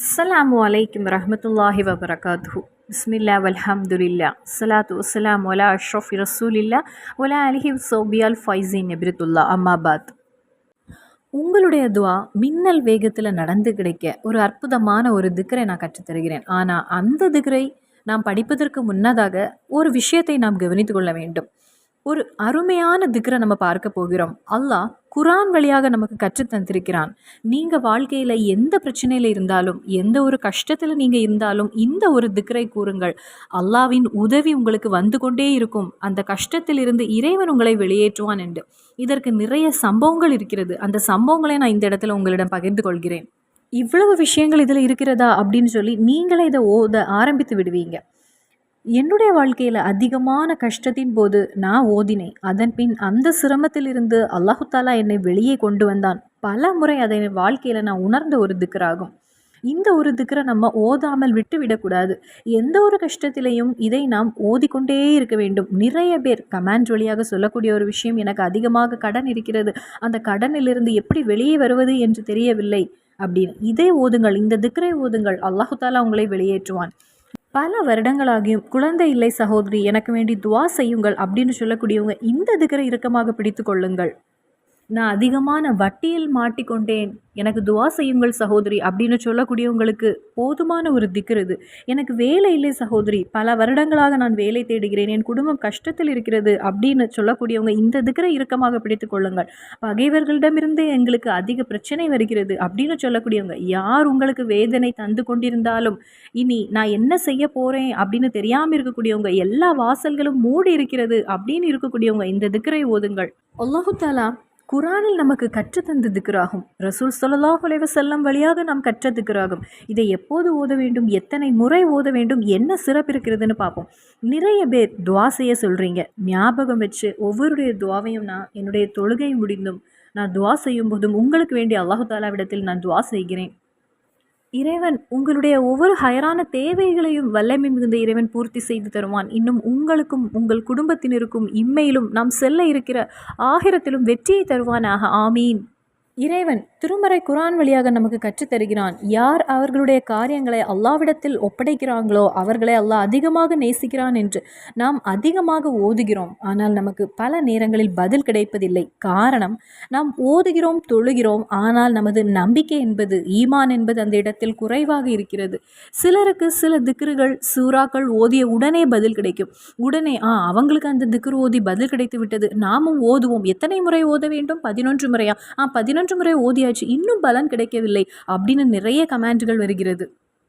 அஸ்ஸலாமு அலைக்கும் வரஹ்மத்துல்லாஹி வபரகாத்துஹு. பிஸ்மில்லா வல்ஹம்துலில்லா ஸலாத்து வஸ்ஸலாமு அலா அஷ்ரஃபி ரசூலில்லா வலா அலிஹி வஸஹ்பிஹில் ஃபைஸின் நபிரத்துல்லா அம்மாபாத். உங்களுடைய துவா மின்னல் வேகத்தில் நடந்து கிடைக்க ஒரு அற்புதமான ஒரு திக்ரை நான் கற்றுத்தருகிறேன். ஆனால் அந்த திக்ரை நாம் படிப்பதற்கு முன்னதாக ஒரு விஷயத்தை நாம் கவனித்து கொள்ள வேண்டும். ஒரு அருமையான திக்ரை நம்ம பார்க்க போகிறோம். அல்லாஹ் குரான் வழியாக நமக்கு கற்றுத் தந்திருக்கிறான். நீங்கள் வாழ்க்கையில் எந்த பிரச்சனையில் இருந்தாலும், எந்த ஒரு கஷ்டத்தில் நீங்கள் இருந்தாலும் இந்த ஒரு திக்ரை கூறுங்கள். அல்லாவின் உதவி உங்களுக்கு வந்து கொண்டே இருக்கும். அந்த கஷ்டத்தில் இருந்து இறைவன் உங்களை வெளியேற்றுவான் என்று இதற்கு நிறைய சம்பவங்கள் இருக்கிறது. அந்த சம்பவங்களை நான் இந்த இடத்துல உங்களிடம் பகிர்ந்து கொள்கிறேன். இவ்வளவு விஷயங்கள் இதில் இருக்கிறதா அப்படின்னு சொல்லி நீங்களே இதை ஓத ஆரம்பித்து விடுவீங்க. என்னுடைய வாழ்க்கையில் அதிகமான கஷ்டத்தின் போது நான் ஓதினேன். அதன் பின் அந்த சிரமத்திலிருந்து அல்லாஹு தாலா என்னை வெளியே கொண்டு வந்தான். பல முறை அதை வாழ்க்கையில் நான் உணர்ந்த ஒரு திக்ராகும். இந்த ஒரு திக்ரை நம்ம ஓதாமல் விட்டு விடக்கூடாது. எந்த ஒரு கஷ்டத்திலையும் இதை நாம் ஓதிக்கொண்டே இருக்க வேண்டும். நிறைய பேர் கமெண்ட் வழியாக சொல்லக்கூடிய ஒரு விஷயம், எனக்கு அதிகமாக கடன் இருக்கிறது, அந்த கடனிலிருந்து எப்படி வெளியே வருவது என்று தெரியவில்லை அப்படின்னு. இதை ஓதுங்கள், இந்த திக்ரை ஓதுங்கள், அல்லாஹு தாலா உங்களை வெளியேற்றுவான். பல வருடங்களாகியும் குழந்தை இல்லை சகோதரி, எனக்கு வேண்டி துவா செய்யுங்கள் அப்படின்னு சொல்லக்கூடியவங்க இந்த திக்ரை இறுக்கமாக பிடித்து கொள்ளுங்கள். நான் அதிகமான வட்டியில் மாட்டிக்கொண்டேன், எனக்கு துவா செய்யுங்கள் சகோதரி அப்படின்னு சொல்லக்கூடியவங்களுக்கு போதுமான ஒரு திக்ர் இது. எனக்கு வேலை இல்லை சகோதரி, பல வருடங்களாக நான் வேலை தேடுகிறேன், என் குடும்பம் கஷ்டத்தில் இருக்கிறது அப்படின்னு சொல்லக்கூடியவங்க இந்த திக்ரை இறுக்கமாக பிடித்து கொள்ளுங்கள். பகைவர்களிடமிருந்து எங்களுக்கு அதிக பிரச்சனை வருகிறது அப்படின்னு சொல்லக்கூடியவங்க, யார் உங்களுக்கு வேதனை தந்து கொண்டிருந்தாலும் இனி நான் என்ன செய்ய போகிறேன் அப்படின்னு தெரியாமல் இருக்கக்கூடியவங்க, எல்லா வாசல்களும் மூடி இருக்கிறது அப்படின்னு இருக்கக்கூடியவங்க இந்த திக்ரை ஓதுங்கள். அல்லாஹு தாலா குரானில் நமக்கு கற்றுத்தந்த திக்ராகும். ரசூல் ஸல்லல்லாஹு அலைஹி வஸல்லம் வழியாக நாம் கற்ற திக்ராகும். இதை எப்போது ஓத வேண்டும், எத்தனை முறை ஓத வேண்டும், என்ன சிறப்பு இருக்கிறதுன்னு பார்ப்போம். நிறைய பேர் துவா செய்ய சொல்கிறீங்க. ஞாபகம் வச்சு ஒவ்வொருடைய துவாவையும் நான் என்னுடைய தொழுகை முடிந்தும் நான் துவா செய்யும் போதும் உங்களுக்கு வேண்டிய அல்லாஹு தாலாவிடத்தில் நான் துவா செய்கிறேன். இறைவன் உங்களுடைய ஒவ்வொரு ஹயரான தேவைகளையும் வல்லமை மிகுந்த இறைவன் பூர்த்தி செய்து தருவான். இன்னும் உங்களுக்கும் உங்கள் குடும்பத்தினருக்கும் இம்மையிலும் நாம் செல்ல இருக்கிற ஆகிரத்திலும் வெற்றியை தருவானாக. ஆமீன். இறைவன் திருமறை குரான் வழியாக நமக்கு கற்றுத்தருகிறான். யார் அவர்களுடைய காரியங்களை அல்லாவிடத்தில் ஒப்படைக்கிறாங்களோ அவர்களை அல்லாஹ் அதிகமாக நேசிக்கிறான் என்று நாம் அதிகமாக ஓதுகிறோம். ஆனால் நமக்கு பல நேரங்களில் பதில் கிடைப்பதில்லை. காரணம், நாம் ஓதுகிறோம், தொழுகிறோம், ஆனால் நமது நம்பிக்கை என்பது, ஈமான் என்பது அந்த இடத்தில் குறைவாக இருக்கிறது. சிலருக்கு சில திக்ருகள் சூறாக்கள் ஓதிய உடனே பதில் கிடைக்கும். உடனே அவங்களுக்கு அந்த திக்ரு ஓதி பதில் கிடைத்து விட்டது, நாமும் ஓதுவோம். எத்தனை முறை ஓத வேண்டும்? 11 முறையா? 11 முறை ஓதியாச்சு, இன்னும் பலன் கிடைக்கவில்லை அப்படின்னு நிறைய கமெண்ட்கள் வருகிறது.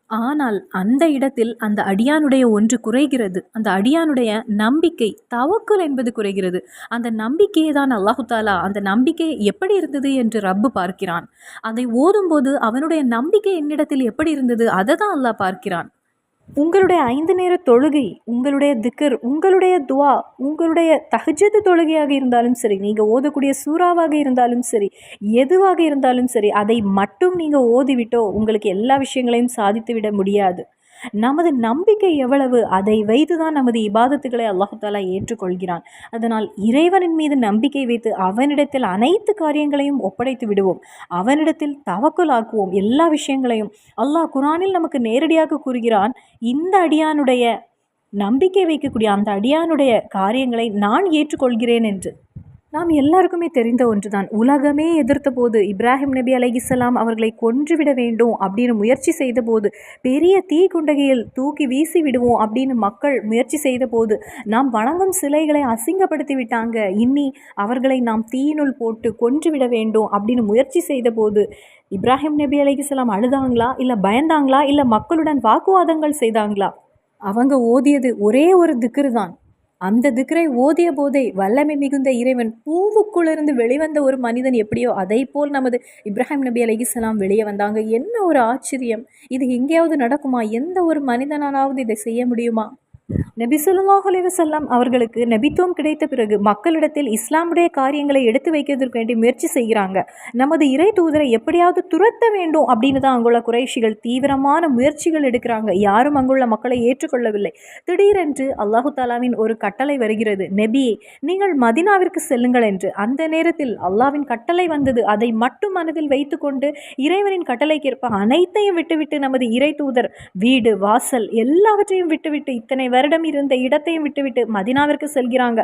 ஆனால் அந்த இடத்தில் அந்த அடியானுடைய ஒன்று குறைகிறது. அந்த அடியானுடைய நம்பிக்கை, தவக்குல் என்பது குறைகிறது. அந்த நம்பிக்கையை தான் அல்லாஹு தாலா, அந்த நம்பிக்கை எப்படி இருந்தது என்று ரப்பு பார்க்கிறான். அதை ஓதும்போது அவனுடைய நம்பிக்கை என்னிடத்தில் எப்படி இருந்தது அதை தான் அல்லாஹ் பார்க்கிறான். உங்களுடைய 5 நேர தொழுகை, உங்களுடைய திக்ர், உங்களுடைய துவா, உங்களுடைய தஹஜ்ஜுத் தொழுகையாக இருந்தாலும் சரி, நீங்கள் ஓதக்கூடிய சூறாவாக இருந்தாலும் சரி, எதுவாக இருந்தாலும் சரி, அதை மட்டும் நீங்கள் ஓதிவிட்டோ உங்களுக்கு எல்லா விஷயங்களையும் சாதித்து விட முடியாது. நமது நம்பிக்கை எவ்வளவு, அதை வைத்து தான் நமது இபாதத்துக்களை அல்லாஹு தாலா ஏற்றுக்கொள்கிறான். அதனால் இறைவனின் மீது நம்பிக்கை வைத்து அவனிடத்தில் அனைத்து காரியங்களையும் ஒப்படைத்து விடுவோம். அவனிடத்தில் தவக்குல் ஆக்குவோம். எல்லா விஷயங்களையும் அல்லாஹ் குரானில் நமக்கு நேரடியாக கூறுகிறான். இந்த அடியானுடைய நம்பிக்கை வைக்கக்கூடிய அந்த அடியானுடைய காரியங்களை நான் ஏற்றுக்கொள்கிறேன் என்று. நாம் எல்லாருக்குமே தெரிந்த ஒன்றுதான். உலகமே எதிர்த்த போது இப்ராஹிம் நபி அலைஹிஸ்ஸலாம் அவர்களை கொன்றுவிட வேண்டும் அப்படின்னு முயற்சி செய்த போது, பெரிய தீக்குண்டகையில் தூக்கி வீசி விடுவோம் அப்படின்னு மக்கள் முயற்சி செய்த போது, நாம் வணங்கும் சிலைகளை அசிங்கப்படுத்தி விட்டாங்க, இனி அவர்களை நாம் தீயினுள் போட்டு கொன்றுவிட வேண்டும் அப்படின்னு முயற்சி செய்த போது இப்ராஹிம் நபி அலைஹிஸ்ஸலாம் அழுதாங்களா, இல்லை பயந்தாங்களா, இல்லை மக்களுடன் வாக்குவாதங்கள் செய்தாங்களா? அவங்க ஓதியது ஒரே ஒரு திக்ரு தான். அந்த திக்ரை ஓதிய போதே வல்லமை மிகுந்த இறைவன் பூவுக்குள்ளிருந்து வெளிவந்த ஒரு மனிதன் எப்படியோ அதை போல் நமது இப்ராஹிம் நபி அலைஹிஸ்ஸலாம் வெளியே வந்தாங்க. என்ன ஒரு ஆச்சரியம்! இது எங்கேயாவது நடக்குமா? எந்த ஒரு மனிதனாலாவது இதை செய்ய முடியுமா? நபி ஸல்லல்லாஹு அலைஹி வஸல்லம் அவர்களுக்கு நபித்துவம் கிடைத்த பிறகு மக்களிடத்தில் இஸ்லாமுடைய காரியங்களை எடுத்து வைக்கிறதுக்கு வேண்டி முயற்சி செய்கிறாங்க. நமது இறை தூதரை எப்படியாவது துரத்த வேண்டும் அப்படின்னு தான் அங்குள்ள குறைஷிகள் தீவிரமான முயற்சிகள் எடுக்கிறாங்க. யாரும் அங்குள்ள மக்களை ஏற்றுக்கொள்ளவில்லை. திடீரென்று அல்லாஹு தாலாவின் ஒரு கட்டளை வருகிறது, நபியே நீங்கள் மதினாவிற்கு செல்லுங்கள் என்று. அந்த நேரத்தில் அல்லாஹ்வின் கட்டளை வந்தது. அதை மட்டும் மனதில் வைத்துக்கொண்டு இறைவனின் கட்டளைக்கேற்ப அனைத்தையும் விட்டுவிட்டு நமது இறை தூதர் வீடு வாசல் எல்லாவற்றையும் விட்டுவிட்டு இத்தனை வருடம் இருந்த இடத்தையும் விட்டுவிட்டு மதினாவிற்கு செல்கிறாங்க.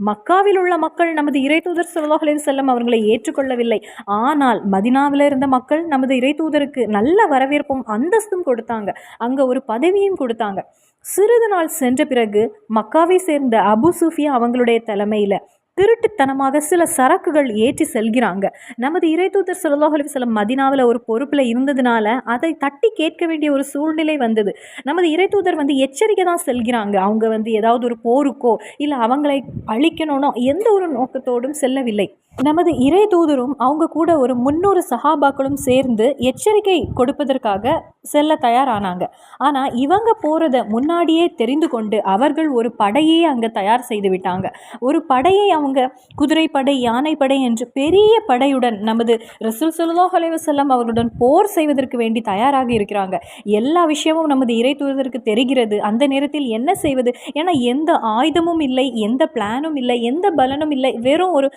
மக்காவில் உள்ள மக்கள் நமது இறை தூதர் ஸல்லல்லாஹு அலைஹி வஸல்லம் அவர்களை ஏற்றுக்கொள்ளவில்லை. ஆனால் மதினாவில் இருந்த மக்கள் நமது இறை தூதருக்கு நல்ல வரவேற்பும் அந்தஸ்தும் கொடுத்தாங்க. அங்க ஒரு பதவியும் கொடுத்தாங்க. சிறிது நாள் சென்ற பிறகு மக்காவை சேர்ந்த அபு சுஃபியா அவங்களுடைய தலைமையில திருட்டுத்தனமாக சில சரக்குகள் ஏற்றி செல்கிறாங்க. நமது இறை தூதர் ஸல்லல்லாஹு அலைஹி வஸல்லம் மதினாவில் ஒரு பொறுப்பில் இருந்ததுனால அதை தட்டி கேட்க வேண்டிய ஒரு சூழ்நிலை வந்தது. நமது இறை தூதர் எச்சரிக்கை தான் செல்கிறாங்க. அவங்க ஏதாவது ஒரு போருக்கோ இல்லை அவங்களை அழிக்கணும்னோ எந்த ஒரு நோக்கத்தோடும் செல்லவில்லை. நமது இறை தூதரும் அவங்க கூட ஒரு 300 சஹாபாக்களும் சேர்ந்து எச்சரிக்கை கொடுப்பதற்காக செல்ல தயாரானாங்க. ஆனால் இவங்க போகிறத முன்னாடியே தெரிந்து கொண்டு அவர்கள் ஒரு படையே அங்கே தயார் செய்து விட்டாங்க. ஒரு படையை அவங்க குதிரைப்படை யானைப்படை என்று பெரிய படையுடன் நமது ரசூல் ஸல்லல்லாஹு அலைஹி வஸல்லம் அவர்களுடன் போர் செய்வதற்கு வேண்டி தயாராக இருக்கிறாங்க. எல்லா விஷயமும் நமது இறை தூதருக்கு தெரிகிறது. அந்த நேரத்தில் என்ன செய்வது? ஏன்னா எந்த ஆயுதமும் இல்லை, எந்த பிளானும் இல்லை, எந்த பலனும் இல்லை. வெறும் ஒரு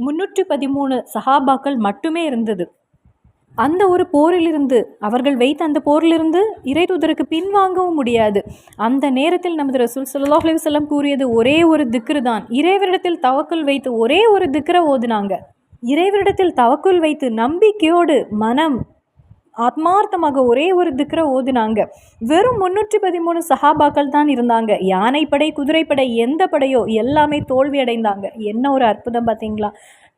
313 சஹாபாக்கள் மட்டுமே இருந்தது. அந்த ஒரு போரிலிருந்து அவர்கள் வைத்த அந்த போரிலிருந்து இறை தூதருக்கு பின்வாங்கவும் முடியாது. அந்த நேரத்தில் நமது ரசூல் ஸல்லல்லாஹு அலைஹி வஸல்லம் கூறியது ஒரே ஒரு திக்ரு தான். இறைவரிடத்தில் தவக்குல் வைத்து ஒரே ஒரு திக்ரை ஓதுனாங்க. இறைவரிடத்தில் தவக்குல் வைத்து நம்பிக்கையோடு மனம் ஆத்மார்த்தமாக ஒரே ஒரு திக்ரை ஓதுனாங்க. வெறும் 313 சஹாபாக்கள் தான் இருந்தாங்க. யானைப்படை குதிரைப்படை எந்த படையோ எல்லாமே தோல்வி அடைந்தாங்க. என்ன ஒரு அற்புதம் பார்த்தீங்களா?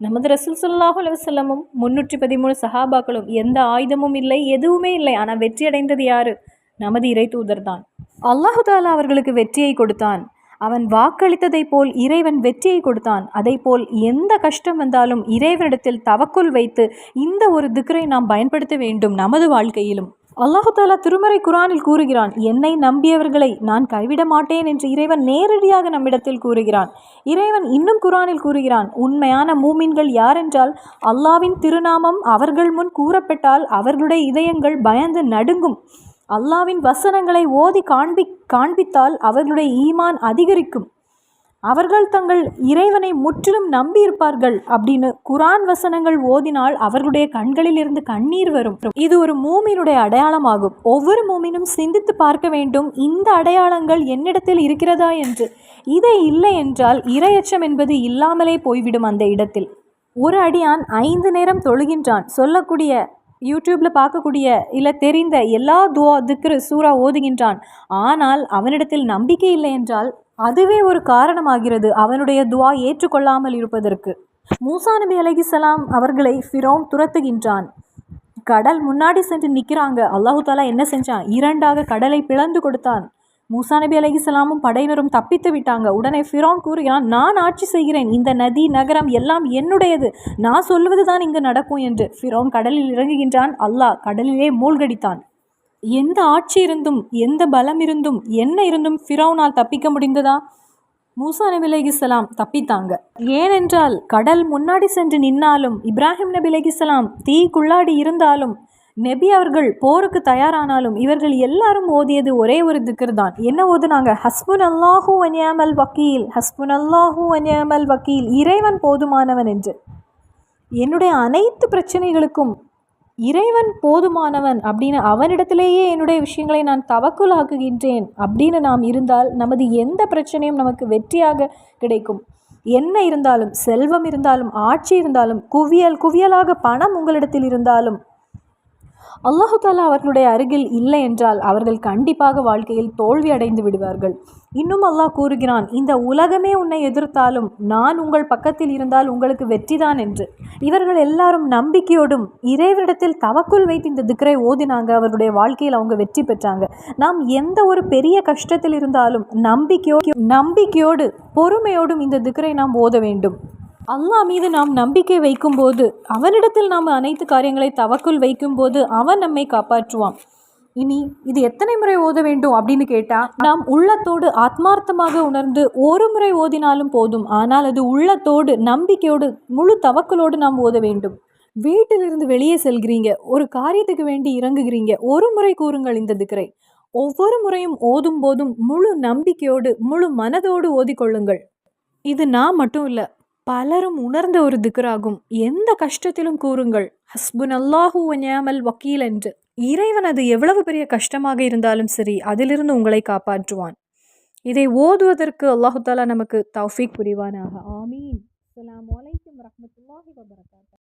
நமது ரசூல் ஸல்லல்லாஹு அலைஹி வஸல்லமும் 313 சஹாபாக்களும் எந்த ஆயுதமும் இல்லை, எதுவுமே இல்லை. ஆனால் வெற்றி அடைந்தது யாரு? நமது இறை தூதர் தான். அல்லாஹு தாலா அவர்களுக்கு வெற்றியை கொடுத்தான். அவன் வாக்களித்ததை போல் இறைவன் வெற்றியை கொடுத்தான். அதை போல் எந்த கஷ்டம் வந்தாலும் இறைவனிடத்தில் தவக்குல் வைத்து இந்த ஒரு திக்ரை நாம் பயன்படுத்த வேண்டும் நமது வாழ்க்கையிலும். அல்லாஹு தாலா திருமறை குரானில் கூறுகிறான், என்னை நம்பியவர்களை நான் கைவிட மாட்டேன் என்று இறைவன் நேரடியாக நம்மிடத்தில் கூறுகிறான். இறைவன் இன்னும் குரானில் கூறுகிறான், உண்மையான மூமின்கள் யாரென்றால் அல்லாவின் திருநாமம் அவர்கள் முன் கூறப்பட்டால் அவர்களுடைய இதயங்கள் பயந்து நடுங்கும். அல்லாவின் வசனங்களை ஓதி காண்பித்தால் அவர்களுடைய ஈமான் அதிகரிக்கும். அவர்கள் தங்கள் இறைவனை முற்றிலும் நம்பியிருப்பார்கள் அப்படின்னு குரான் வசனங்கள் ஓதினால் அவர்களுடைய கண்களில் இருந்து கண்ணீர் வரும். இது ஒரு மூமினுடைய அடையாளமாகும். ஒவ்வொரு மூமினும் சிந்தித்து பார்க்க வேண்டும், இந்த அடையாளங்கள் என்னிடத்தில் இருக்கிறதா என்று. இதை இல்லை என்றால் இரையச்சம் என்பது இல்லாமலே போய்விடும். அந்த இடத்தில் ஒரு அடியான் 5 நேரம் தொழுகின்றான், சொல்லக்கூடிய யூடியூப்பில் பார்க்கக்கூடிய இல்லை தெரிந்த எல்லா துவா திக்ரு சூரா ஓதுகின்றான். ஆனால் அவனிடத்தில் நம்பிக்கை இல்லை என்றால் அதுவே ஒரு காரணமாகிறது அவனுடைய துவா ஏற்றுக்கொள்ளாமல் இருப்பதற்கு. மூசா நபி அலைஹிஸ்ஸலாம் அவர்களை ஃபிரௌன் துரத்துகின்றான். கடல் முன்னாடி சென்று நிற்கிறாங்க. அல்லாஹு தாலா என்ன செஞ்சான்? 2ஆக கடலை பிளந்து கொடுத்தான். மூசா நபி அலைஹிஸ்ஸலாமும் படையினரும் தப்பித்து விட்டாங்க. உடனே ஃபிரௌன் கூறுகிறான், நான் ஆட்சி செய்கிறேன், இந்த நதி நகரம் எல்லாம் என்னுடையது, நான் சொல்வது தான் இங்கு நடக்கும் என்று. ஃபிரௌன் கடலில் இறங்குகின்றான். அல்லாஹ் கடலிலே மூழ்கடித்தான். எந்த ஆட்சி இருந்தும் எந்த பலம் இருந்தும் என்ன இருந்தும் ஃபிரௌனால் தப்பிக்க முடிந்ததா? மூசா நபி அலைஹிஸ்ஸலாம் தப்பித்தாங்க. ஏனென்றால் கடல் முன்னாடி சென்று நின்னாலும், இப்ராஹிம் நபி அலைஹிஸ்ஸலாம் தீக்குள்ளாடி இருந்தாலும், நபி அவர்கள் போருக்கு தயாரானாலும் இவர்கள் எல்லாரும் ஓதியது ஒரே ஒரு திக்ர் தான். என்ன ஓதுனாங்க? ஹஸ்புன் அல்லாஹு வ நிஅமல் வக்கீல், ஹஸ்புன் அல்லாஹு வ நிஅமல் வக்கீல், இறைவன் போதுமானவன் என்று. என்னுடைய அனைத்து பிரச்சனைகளுக்கும் இறைவன் போதுமானவன் அப்படின்னு அவனிடத்திலேயே என்னுடைய விஷயங்களை நான் தவக்குல் ஆக்குகின்றேன் அப்படின்னு நாம் இருந்தால் நமது எந்த பிரச்சனையும் நமக்கு வெற்றியாக கிடைக்கும். என்ன இருந்தாலும், செல்வம் இருந்தாலும், ஆட்சி இருந்தாலும், குவியலாக பணம் உங்களிடத்தில் இருந்தாலும், அல்லாஹு தாலா அவர்களுடைய அருகில் இல்லை என்றால் அவர்கள் கண்டிப்பாக வாழ்க்கையில் தோல்வி அடைந்து விடுவார்கள். இன்னும் அல்லாஹ் கூறுகிறான், இந்த உலகமே உன்னை எதிர்த்தாலும் நான் உங்கள் பக்கத்தில் இருந்தால் உங்களுக்கு வெற்றிதான் என்று. இவர்கள் எல்லாரும் நம்பிக்கையோடும் இறைவனிடத்தில் தவக்குல் வைத்து இந்த திக்ரை ஓதினாங்க. அவர்களுடைய வாழ்க்கையில் அவங்க வெற்றி பெற்றாங்க. நாம் எந்த ஒரு பெரிய கஷ்டத்தில் இருந்தாலும் நம்பிக்கையோடு பொறுமையோடும் இந்த திக்ரை நாம் ஓத வேண்டும். அல்லாஹ் மீது நாம் நம்பிக்கை வைக்கும்போது, அவனிடத்தில் நாம் அனைத்து காரியங்களை தவக்குல் வைக்கும்போது அவன் நம்மை காப்பாற்றுவான். இனி இது எத்தனை முறை ஓத வேண்டும் அப்படின்னு கேட்டால், நாம் உள்ளத்தோடு ஆத்மார்த்தமாக உணர்ந்து ஒரு முறை ஓதினாலும் போதும். ஆனால் அது உள்ளத்தோடு நம்பிக்கையோடு முழு தவக்கலோடு நாம் ஓத வேண்டும். வீட்டிலிருந்து வெளியே செல்கிறீங்க, ஒரு காரியத்துக்கு வேண்டி இறங்குகிறீங்க, ஒரு முறை கூறுங்கள் இந்த திக்ரை. ஒவ்வொரு முறையும் ஓதும் போதும் முழு நம்பிக்கையோடு முழு மனதோடு ஓதிக்கொள்ளுங்கள். இது நான் மட்டும் இல்லை, பலரும் உணர்ந்த ஒரு திக்ராகும். எந்த கஷ்டத்திலும் கூறுங்கள் ஹஸ்புனல்லாஹு வ நிஅமல் வக்கீல் என்று. இறைவன் அது எவ்வளவு பெரிய கஷ்டமாக இருந்தாலும் சரி, அதிலிருந்து உங்களை காப்பாற்றுவான். இதை ஓதுவதற்கு அல்லாஹு தாலா நமக்கு தௌஃபீக் புரிவானாக. ஆமீன். அஸ்ஸலாமு அலைக்கும் வரஹ்மத்துல்லாஹி வபரகாத்துஹு.